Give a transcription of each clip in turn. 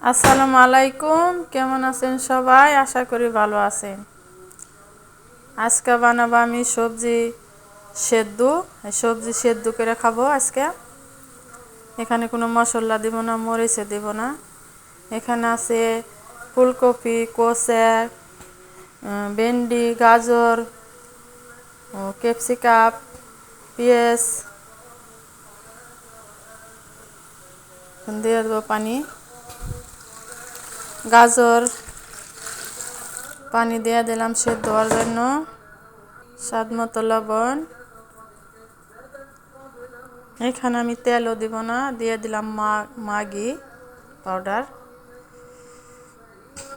আসসালামু আলাইকুম, কেমন আছেন সবাই? আশা করি ভালো আছেন। আজকে বানাবো আমি সবজি সেদ্ধ। সবজি সেদ্ধ করে খাবো আজকে। এখানে কোনো মশলা দেব না, মরিচে দেব না। এখানে আছে ফুলকপি, কচু, ভেন্ডি, গাজর, ক্যাপসিকাম, পেঁয়াজ। দিয়ে দেবো পানি, গাজর পানি দিয়ে দিলাম সেদ্ধ হওয়ার জন্য। স্বাদ মতো লবণ। এখানে আমি তেলও দিব না, দিয়ে দিলাম ম্যাগি পাউডার।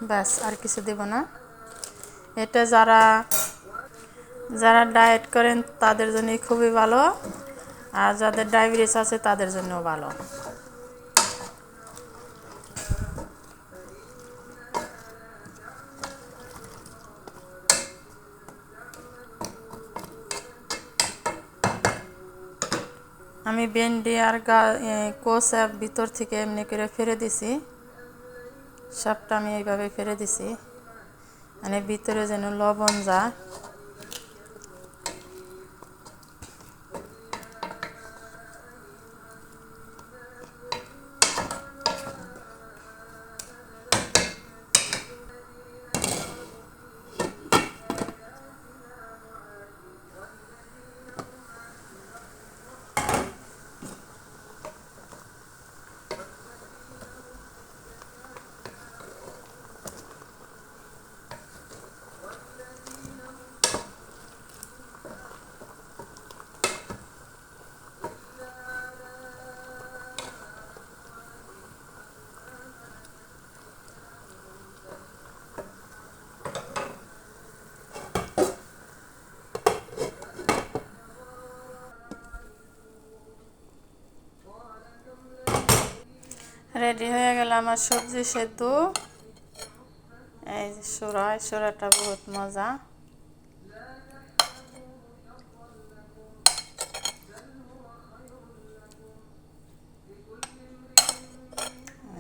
ব্যাস, আর কিছু দেব না। এটা যারা যারা ডায়েট করেন তাদের জন্য খুবই ভালো, আর যাদের ডায়াবেটিস আছে তাদের জন্যও ভালো। আমি ভেন্ডি আর কোসা ভিতর থেকে এমনি করে ফেলে দিছি। সবটা আমি এইভাবে ফেলে দিছি, মানে ভিতরে যেন লবণ যায়। রেডি হয়ে গেল আমার সবজি সেদ্ধ। এই যে সোরাটা বহুত মজা।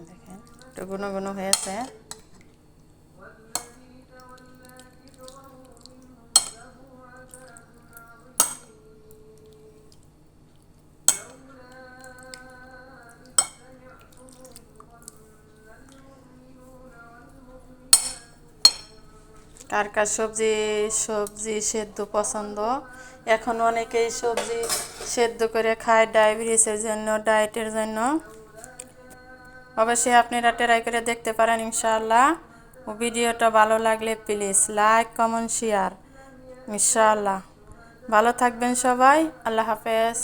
দেখেন একটু ঘন ঘন হয়েছে। কার কার সবজি সবজি সেদ্ধ পছন্দ। এখন অনেকেই সবজি সেদ্ধ করে খায় ডায়াবেটিসের জন্য, ডায়েটের জন্য। অবশ্যই আপনারা ট্রাই করে দেখতে পারেন ইনশাআল্লাহ। ও ভিডিওটা ভালো লাগলে প্লিজ লাইক, কমেন্ট, শেয়ার ইনশাআল্লাহ। ভালো থাকবেন সবাই। আল্লাহ হাফেজ।